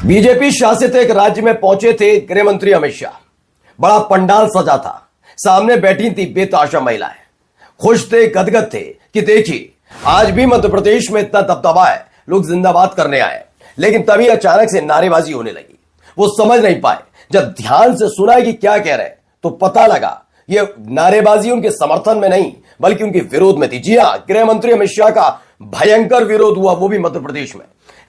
BJP शासित एक राज्य में पहुंचे थे गृह मंत्री अमित शाह। बड़ा पंडाल सजा था, सामने बैठी थी बेतहाशा महिलाएं। खुश थे, गदगद थे कि देखिए आज भी मध्य प्रदेश में इतना दबदबा है, लोग जिंदाबाद करने आए। लेकिन तभी अचानक से नारेबाजी होने लगी। वो समझ नहीं पाए। जब ध्यान से सुना कि क्या कह रहे हैं तो पता लगा ये नारेबाजी उनके समर्थन में नहीं बल्कि उनके विरोध में थी। जी हां, गृह मंत्री अमित शाह का भयंकर विरोध हुआ, वो भी मध्य प्रदेश में।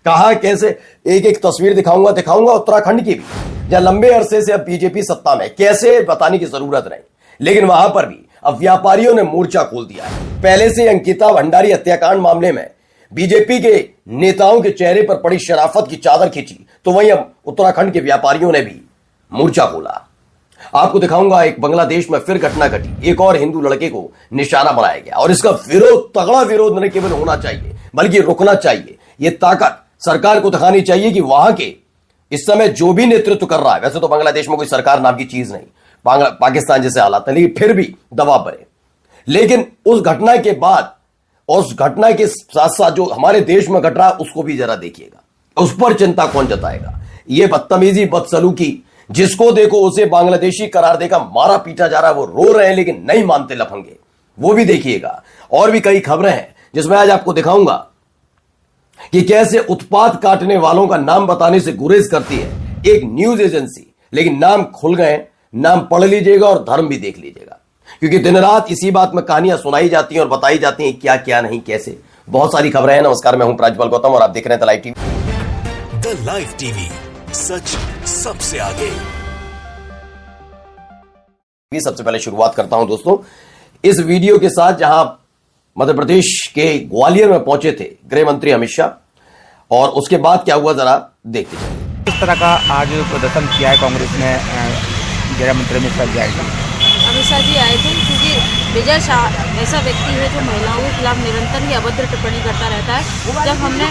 कहा कैसे, एक एक तस्वीर दिखाऊंगा उत्तराखंड की भी, जहां लंबे अरसे से अब बीजेपी सत्ता में, कैसे बताने की जरूरत नहीं। लेकिन वहां पर भी अब व्यापारियों ने मोर्चा खोल दिया है। पहले से अंकिता भंडारी हत्याकांड मामले में बीजेपी के नेताओं के चेहरे पर पड़ी शराफत की चादर खींची, तो वहीं अब उत्तराखंड के व्यापारियों ने भी मोर्चा खोला। आपको दिखाऊंगा, एक बांग्लादेश में फिर घटना घटी। एक और हिंदू लड़के को निशाना बनाया गया और इसका विरोध, तगड़ा विरोध न केवल होना चाहिए बल्कि रुकना चाहिए। यह ताकत सरकार को दिखानी चाहिए कि वहां के इस समय जो भी नेतृत्व कर रहा है, वैसे तो बांग्लादेश में कोई सरकार नाम की चीज नहीं, पाकिस्तान जैसे हालात है, लेकिन फिर भी दबाव बढ़े। लेकिन उस घटना के बाद और उस घटना के साथ साथ जो हमारे देश में घट रहा है उसको भी जरा देखिएगा। उस पर चिंता कौन जताएगा? ये बदतमीजी, बदसलूकी, जिसको देखो उसे बांग्लादेशी करार देकर मारा पीटा जा रहा है। वो रो रहे हैं लेकिन नहीं मानते लफंगे, वो भी देखिएगा। और भी कई खबरें हैं जिसमें आज आपको दिखाऊंगा कि कैसे उत्पात काटने वालों का नाम बताने से गुरेज करती है एक न्यूज एजेंसी। लेकिन नाम खुल गए, नाम पढ़ लीजिएगा और धर्म भी देख लीजिएगा, क्योंकि दिन रात इसी बात में कहानियां सुनाई जाती हैं और बताई जाती हैं क्या क्या नहीं, कैसे। बहुत सारी खबरें हैं। नमस्कार, मैं हूं प्राज्वल गौतम और आप देख रहे हैं the live TV. The live TV, सच सबसे आगे। सबसे पहले शुरुआत करता हूं दोस्तों इस वीडियो के साथ, जहां मध्य प्रदेश के ग्वालियर में पहुंचे थे गृह मंत्री अमित शाह, और उसके बाद क्या हुआ जरा देखते चलिए। किस तरह का आज प्रदर्शन किया है कांग्रेस ने गृह मंत्री अमित शाह जी आए थे? अमित शाह जी आए थे क्योंकि विजय शाह ऐसा व्यक्ति है जो महिलाओं के खिलाफ निरंतर ही अभद्र टिप्पणी करता रहता है। जब हमने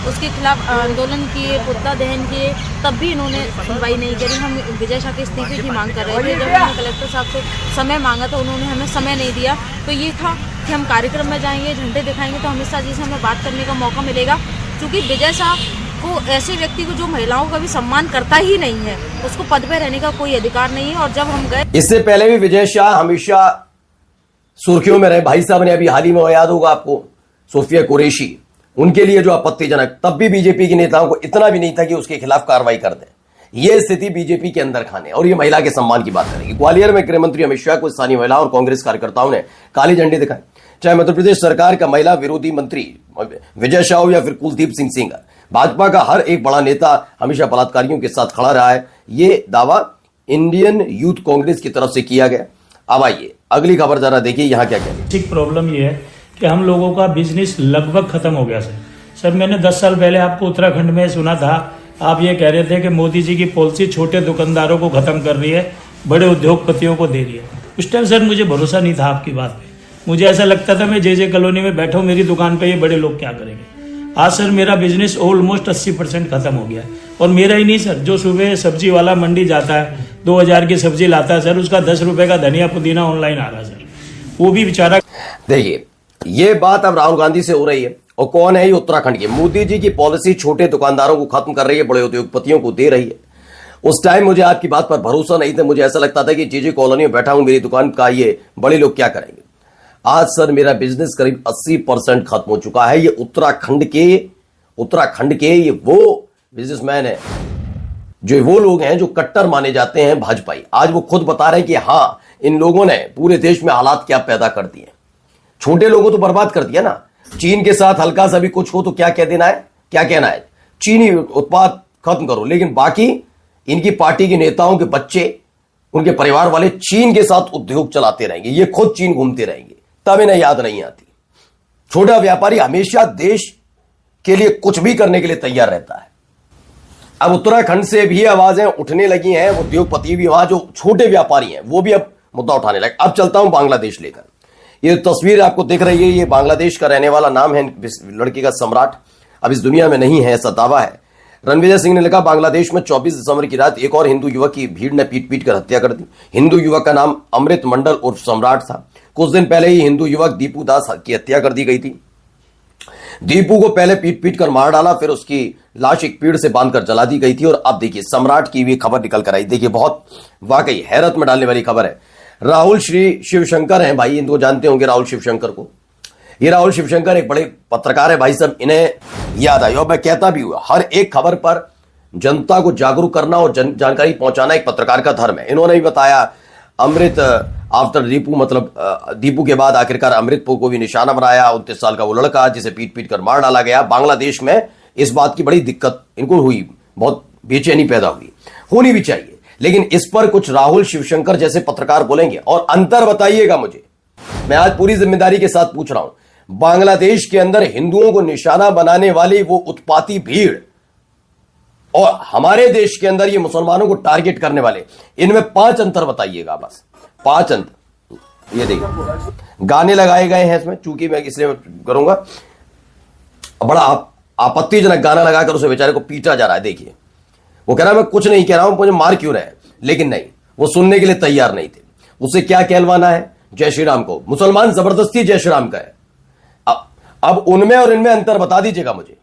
उसके खिलाफ आंदोलन किए, पुतला दहन किए, तब भी इन्होंने सुनवाई नहीं करी। हम विजय शाह के इस्तीफे की मांग कर रहे थे। जब हमने कलेक्टर साहब से समय मांगा तो उन्होंने हमें समय नहीं दिया। तो ये था कि हम कार्यक्रम में जाएंगे, झंडे दिखाएंगे तो अमित शाह जी से हमें बात करने का मौका मिलेगा। क्योंकि विजय शाह को, ऐसे व्यक्ति को जो महिलाओं का भी सम्मान करता ही नहीं है, उसको पद पे रहने का कोई अधिकार नहीं है। और जब हम गए, इससे पहले भी विजय शाह हमेशा सुर्खियों में रहे। भाई साहब ने अभी हाल ही में, याद होगा आपको, सोफिया कुरैशी, उनके लिए जो आपत्तिजनक, तब भी बीजेपी के नेताओं को इतना भी नहीं था कि उसके खिलाफ कार्रवाई कर दें। यह स्थिति बीजेपी के अंदर खाने। और ये महिला के सम्मान की बात करेंगे। ग्वालियर में गृह मंत्री अमित शाह को स्थानीय महिला और कांग्रेस कार्यकर्ताओं ने काली झंडी दिखाई। चाहे मध्य प्रदेश सरकार का महिला विरोधी मंत्री विजय शाह हो या फिर कुलदीप सिंह सेंगर, भाजपा का हर एक बड़ा नेता हमेशा बलात्कारियों के साथ खड़ा रहा है। ये दावा इंडियन यूथ कांग्रेस की तरफ से किया गया। अब आइए अगली खबर जरा देखिए, यहाँ क्या कहते हैं। प्रॉब्लम ये है कि हम लोगों का बिजनेस लगभग खत्म हो गया सर। मैंने 10 साल पहले आपको उत्तराखंड में सुना था, आप ये कह रहे थे कि मोदी जी की पॉलिसी छोटे दुकानदारों को खत्म कर रही है, बड़े उद्योगपतियों को दे रही है। उस टाइम सर मुझे भरोसा नहीं था आपकी बात पे। मुझे ऐसा लगता था मैं जे कॉलोनी में बैठा हूँ, मेरी दुकान पे ये बड़े लोग क्या करेंगे। आज सर मेरा बिजनेस ऑलमोस्ट 80% खत्म हो गया है। और मेरा ही नहीं सर, जो सुबह सब्जी वाला मंडी जाता है, 2000 की सब्जी लाता है सर, उसका 10 रुपए का धनिया पुदीना ऑनलाइन आ रहा है सर, वो भी बेचारा। देखिए ये बात अब राहुल गांधी से हो रही है। और कौन है ये? उत्तराखंड के। मोदी जी की पॉलिसी छोटे दुकानदारों को खत्म कर रही है, बड़े उद्योगपतियों को दे रही है। उस टाइम मुझे आपकी बात पर भरोसा नहीं था। मुझे ऐसा लगता था कि जे कॉलोनी में बैठा हूं, मेरी दुकान का ये बड़े लोग क्या करेंगे। आज सर मेरा बिजनेस करीब 80% खत्म हो चुका है। ये उत्तराखंड के ये वो बिजनेसमैन है, जो वो लोग हैं जो कट्टर माने जाते हैं भाजपाई। आज वो खुद बता रहे हैं कि हाँ, इन लोगों ने पूरे देश में हालात क्या पैदा कर दिए। छोटे लोगों तो बर्बाद कर दिया ना। चीन के साथ हल्का सा भी कुछ हो तो क्या कह देना है, क्या कहना है, चीनी उत्पाद खत्म करो। लेकिन बाकी इनकी पार्टी के नेताओं के बच्चे, उनके परिवार वाले चीन के साथ उद्योग चलाते रहेंगे। ये खुद चीन घूमते रहेंगे, तब इन्हें याद नहीं आती। छोटा व्यापारी हमेशा देश के लिए कुछ भी करने के लिए तैयार रहता है। अब उत्तराखंड से भी आवाजें उठने लगी हैं। उद्योगपति भी, वहां जो छोटे व्यापारी हैं वो भी अब मुद्दा उठाने लगे। अब चलता हूं बांग्लादेश लेकर। ये तस्वीर आपको दिख रही है, ये बांग्लादेश का रहने वाला, नाम है लड़की का सम्राट। अब इस दुनिया में नहीं है, ऐसा दावा है। रणविजय सिंह ने लिखा, बांग्लादेश में 24 दिसंबर की रात एक और हिंदू युवक की भीड़ ने पीट कर हत्या कर दी। हिंदू युवक का नाम अमृत मंडल उर्फ सम्राट था। कुछ दिन पहले ही हिंदू युवक दीपू दास की हत्या कर दी गई थी। दीपू को पहले पीट पीट कर मार डाला, फिर उसकी लाश एक पेड़ से बांधकर जला दी गई थी। और अब देखिए सम्राट की भी खबर निकल कर आई। देखिए बहुत वाकई हैरत में डालने वाली खबर है। राहुल श्री शिवशंकर हैं भाई, इनको जानते होंगे राहुल शिवशंकर को। ये राहुल शिवशंकर एक बड़े पत्रकार है भाई साहब, इन्हें याद आई। और मैं कहता भी हुआ, हर एक खबर पर जनता को जागरूक करना और जानकारी पहुंचाना एक पत्रकार का धर्म है। इन्होंने भी बताया अमृत आफ्टर दीपू, मतलब दीपू के बाद आखिरकार अमृत को भी निशाना बनाया। 29 साल का वो लड़का जिसे पीट पीट कर मार डाला गया। बांग्लादेश में इस बात की बड़ी दिक्कत इनको हुई, बहुत बेचैनी पैदा हुई, होनी भी चाहिए। लेकिन इस पर कुछ राहुल शिवशंकर जैसे पत्रकार बोलेंगे। और अंतर बताइएगा मुझे, मैं आज पूरी जिम्मेदारी के साथ पूछ रहा हूं, बांग्लादेश के अंदर हिंदुओं को निशाना बनाने वाली वो उत्पाती भीड़ और हमारे देश के अंदर ये मुसलमानों को टारगेट करने वाले, इनमें 5 अंतर बताइएगा, बस 5 अंतर। ये देखिए गाने लगाए गए हैं इसमें, चूंकि मैं इसलिए करूंगा, बड़ा आपत्तिजनक गाना लगाकर उसे बेचारे को पीटा जा रहा है। देखिए वो कह रहा है मैं कुछ नहीं कह रहा हूं, मुझे मार क्यों रहे हैं, लेकिन नहीं, वो सुनने के लिए तैयार नहीं थे। उसे क्या कहलवाना है, जय श्री राम को। मुसलमान जबरदस्ती जय श्री राम का है। अब उनमें और इनमें अंतर बता दीजिएगा मुझे,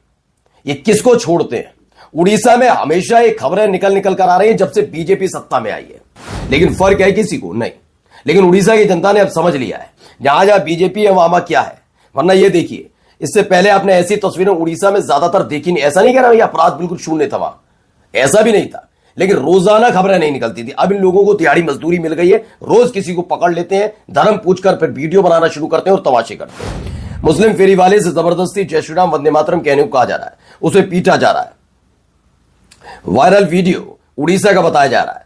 ये किसको छोड़ते हैं। उड़ीसा में हमेशा ये खबरें निकल कर आ रही हैं जब से बीजेपी सत्ता में आई है, लेकिन फर्क है किसी को नहीं। लेकिन उड़ीसा की जनता ने अब समझ लिया है जहां जहां बीजेपी है वहां क्या है। वरना ये देखिए, इससे पहले आपने ऐसी तस्वीरें उड़ीसा में ज्यादातर देखी नहीं। ऐसा नहीं कह रहा ये अपराध बिल्कुल शून्य था, वहां ऐसा भी नहीं था, लेकिन रोजाना खबरें नहीं निकलती थी। अब इन लोगों को दिहाड़ी मजदूरी मिल गई है, रोज किसी को पकड़ लेते हैं, धर्म पूछकर फिर वीडियो बनाना शुरू करते हैं और तमाशे करते हैं। मुस्लिम फेरी वाले से जबरदस्ती जय श्री राम वंदे मातरम कहने को कहा जा रहा है, उसे पीटा जा रहा है। वायरल वीडियो उड़ीसा का बताया जा रहा है,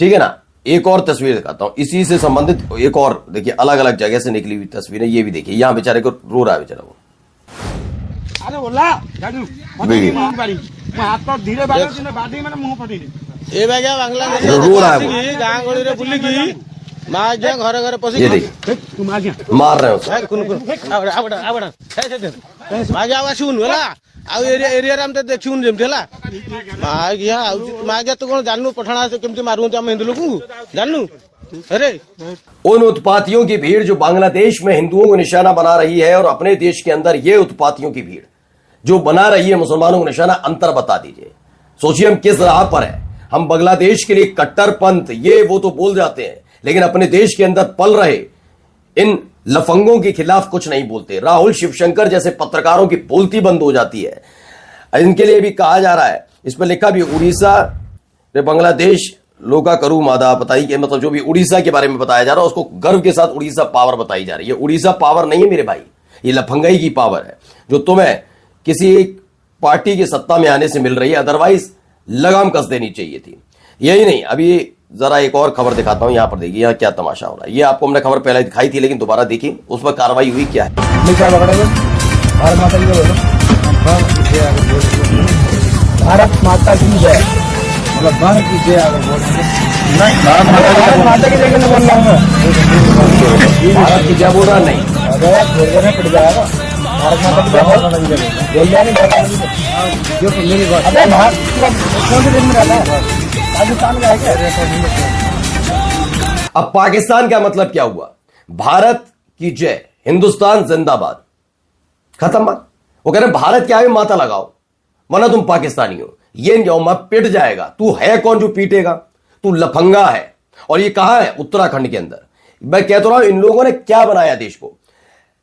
ठीक है ना। एक और तस्वीर दिखाता हूं इसी से संबंधित, एक और देखिए अलग अलग जगह से निकली हुई तस्वीरें। ये भी देखिए, यहां बेचारे को रो रहा है बेचारा वो। अरे बोला देखिए हाथ पर धीरे बाधी मैंने मुंह पड़ी ए बाग्या बांग्लादेश रो रहा है वो। गाँ गहली रे बुलिकी माँ जे घरे घरे पशि ये देखिए मार रहे हो माग्या आसुन होला आउ एरिया रे हम ते देखुन जेमति होला माग्या तो कोन जाननु पठाणा से केमति मारू हम हिंदू लोगों को जाननु। अरे उन उत्पातियों की भीड़ जो बांग्लादेश में हिंदुओं को निशाना बना रही है और अपने देश के अंदर ये उत्पातियों की भीड़ जो बना रही है मुसलमानों को निशाना, अंतर बता दीजिए। सोचिए हम किस राह पर है। हम बांग्लादेश के लिए कट्टरपंथ ये वो तो बोल जाते हैं, लेकिन अपने देश के अंदर पल रहे इन लफंगों के खिलाफ कुछ नहीं बोलते। राहुल शिवशंकर जैसे पत्रकारों की बोलती बंद हो जाती है। इनके लिए भी कहा जा रहा है, इसमें लिखा भी उड़ीसा बांग्लादेश लोका करू मादा बताई के, मतलब जो भी उड़ीसा के बारे में बताया जा रहा है उसको गर्व के साथ उड़ीसा पावर बताई जा रही है। उड़ीसा पावर नहीं है मेरे भाई, ये लफंगाई की पावर है जो तुम्हें किसी एक पार्टी की सत्ता में आने से मिल रही है। अदरवाइज लगाम कस देनी चाहिए थी। यही नहीं, अभी जरा एक और खबर दिखाता हूं, यहां पर देखिए यहां क्या तमाशा हो रहा है। ये आपको हमने खबर पहले दिखाई थी, लेकिन दोबारा देखिए उस पर कार्रवाई हुई क्या है। भारत माता की जय, भारत की जय। भारत की जय बोल रहा हूँ, भारत की जय बोल रहा नहीं, पड़ जाएगा। भारत माता की जय बोल रहा नहीं, जो मेरी बात। अरे भारत कौन से देश में रहता है, पाकिस्तान का है क्या? अब पाकिस्तान का मतलब क्या हुआ? भारत की जय, हिंदुस्तान जिंदाबाद, खत्म बात। वो कह रहे भारत के आगे माता लगाओ वरना तुम पाकिस्तानी हो। ये नहीं मैं पिट जाएगा। तू है कौन जो पीटेगा? तू लफंगा है। और ये कहां है? उत्तराखंड के अंदर। मैं कह तो रहा हूं इन लोगों ने क्या बनाया देश को।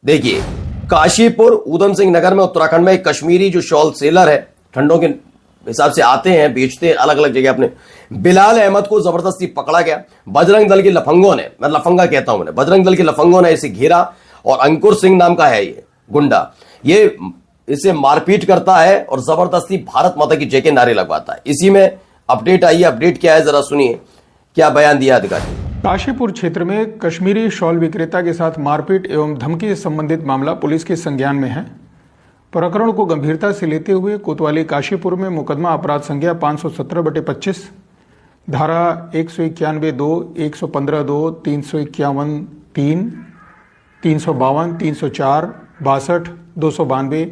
देखिए काशीपुर उधम सिंह नगर में उत्तराखंड में एक कश्मीरी जो शॉल सेलर है, ठंडों के हिसाब से आते हैं बेचते हैं अलग अलग जगह अपने, बिलाल अहमद को जबरदस्ती पकड़ा गया। बजरंग दल के लफंगों ने, मैं लफंगा कहता हूं उन्हें, बजरंग दल के लफंगों ने इसे घेरा और अंकुर सिंह नाम का है ये गुंडा, ये इसे मारपीट करता है और जबरदस्ती भारत माता की जय के नारे लगवाता है। इसी में अपडेट आई है। अपडेट क्या है जरा सुनिए, क्या बयान दिया अधिकारी। काशीपुर क्षेत्र में कश्मीरी शॉल विक्रेता के साथ मारपीट एवं धमकी से संबंधित मामला पुलिस के संज्ञान में है। प्रकरण को गंभीरता से लेते हुए कोतवाली काशीपुर में मुकदमा अपराध संज्ञा 517/25 धारा 191(2), 115(2), 351(3), 352, 304, 62, 292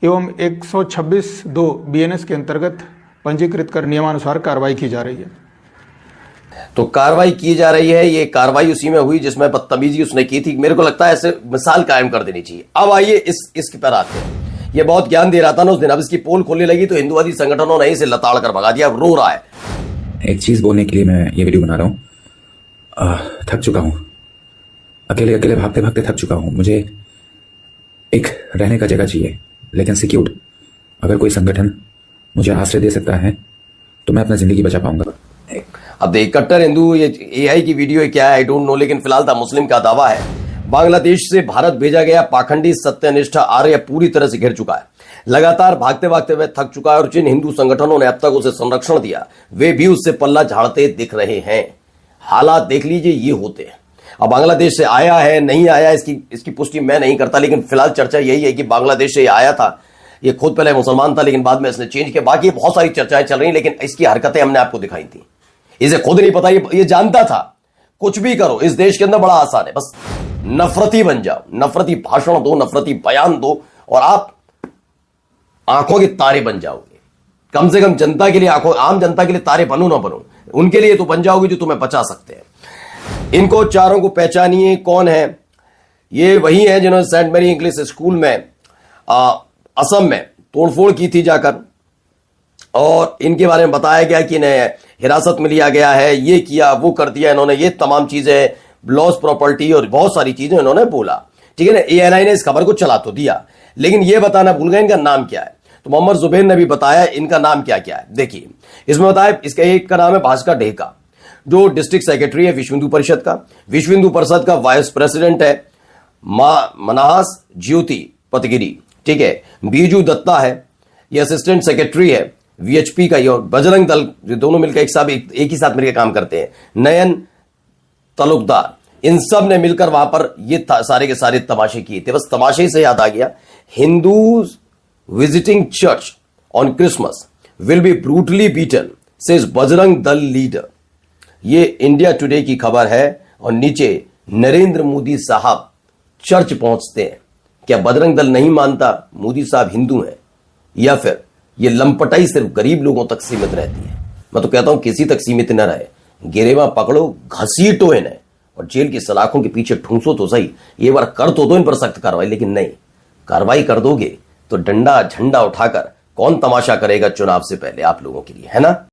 एवं 126(2) BNS के अंतर्गत पंजीकृत कर नियमानुसार कार्रवाई की जा रही है। तो कार्रवाई की जा रही है। ये कार्रवाई उसी में हुई जिसमें बदतमीजी उसने की थी। मेरे को लगता है ऐसे मिसाल कायम कर देनी चाहिए। अब आइए इसके पर आते हैं। ये बहुत ज्ञान दे रहा था ना उस दिन। अब इसकी पोल खोलने लगी तो हिंदुवादी संगठनों ने इसे लताड़ कर भगा दिया, अब रो रहा है। एक चीज बोलने के लिए मैं ये वीडियो बना रहा हूँ। थक चुका हूँ, अकेले अकेले भागते भागते थक चुका हूँ। मुझे एक रहने का जगह चाहिए, लेकिन सिक्योर्ड। अगर कोई संगठन मुझे आश्रय दे सकता है तो मैं अपना जिंदगी बचा पाऊंगा। अब देख, कट्टर हिंदू, ये एआई की वीडियो है क्या है आई डोंट नो, लेकिन फिलहाल था मुस्लिम का दावा है। बांग्लादेश से भारत भेजा गया पाखंडी सत्यनिष्ठ आर्य पूरी तरह से घिर चुका है, लगातार भागते भागते वह थक चुका है और जिन हिंदू संगठनों ने अब तक उसे संरक्षण दिया वे भी उससे पल्ला झाड़ते दिख रहे हैं। हालात देख लीजिए ये होते हैं। अब बांग्लादेश से आया है नहीं आया इसकी पुष्टि मैं नहीं करता, लेकिन फिलहाल चर्चा यही है कि बांग्लादेश से आया था। ये खुद पहले मुसलमान था लेकिन बाद में इसने चेंज किया। बाकी बहुत सारी चर्चाएं चल रही, लेकिन इसकी हरकतें हमने आपको दिखाई थी। इसे खुद नहीं पता, ये जानता था। कुछ भी करो इस देश के अंदर बड़ा आसान है, बस नफरती बन जाओ, नफरती भाषण दो, नफरती बयान दो और आप आंखों के तारे बन जाओगे। कम से कम जनता के लिए, आम जनता के लिए तारे बनो ना बनो, उनके लिए तो बन जाओगे जो तुम्हें बचा सकते हैं। इनको चारों को पहचानिए कौन है। ये वही है जिन्होंने सेंट मैरी इंग्लिश स्कूल में असम में तोड़फोड़ की थी जाकर, और इनके बारे में बताया गया कि इन्हें हिरासत में लिया गया है, ये किया वो कर दिया इन्होंने, ये तमाम चीजें, लॉस प्रॉपर्टी और बहुत सारी चीजें इन्होंने बोला। ठीक है ना, एएनआई ने इस खबर को चला तो दिया, लेकिन ये बताना भूल गए इनका नाम क्या है। तो मोहम्मद जुबैर ने भी बताया इनका नाम क्या क्या है। देखिए इसमें बताया, इसका एक का नाम है भास्कर ढेका, जो डिस्ट्रिक्ट सेक्रेटरी है विश्व हिंदू परिषद का। विश्व हिंदू परिषद का वाइस प्रेसिडेंट है मनाहास ज्योति पतगिरी। ठीक है, बीजू दत्ता है, ये असिस्टेंट सेक्रेटरी है वीएचपी का, ये बजरंग दल, जो दोनों मिलकर एक ही साथ मिलकर काम करते हैं। नयन तालुकदार, इन सब ने मिलकर वहां पर ये सारे के सारे तमाशे किए थे। बस तमाशे से याद आ गया, Hindu visiting church on Christmas will be brutally beaten says Bajrang Dal leader. ये इंडिया टुडे की खबर है और नीचे नरेंद्र मोदी साहब चर्च पहुंचते हैं। क्या बजरंग दल नहीं मानता मोदी साहब हिंदू हैं, या फिर ये लंपटाई सिर्फ गरीब लोगों तक सीमित रहती है? मैं तो कहता हूं किसी तक सीमित न रहे, गिरेवा पकड़ो, घसीटो इन्हें और जेल की सलाखों के पीछे ठूंसो तो सही। ये बार कर तो दो इन पर सख्त कार्रवाई, लेकिन नहीं, कार्रवाई कर दोगे तो डंडा झंडा उठाकर कौन तमाशा करेगा चुनाव से पहले आप लोगों के लिए, है ना।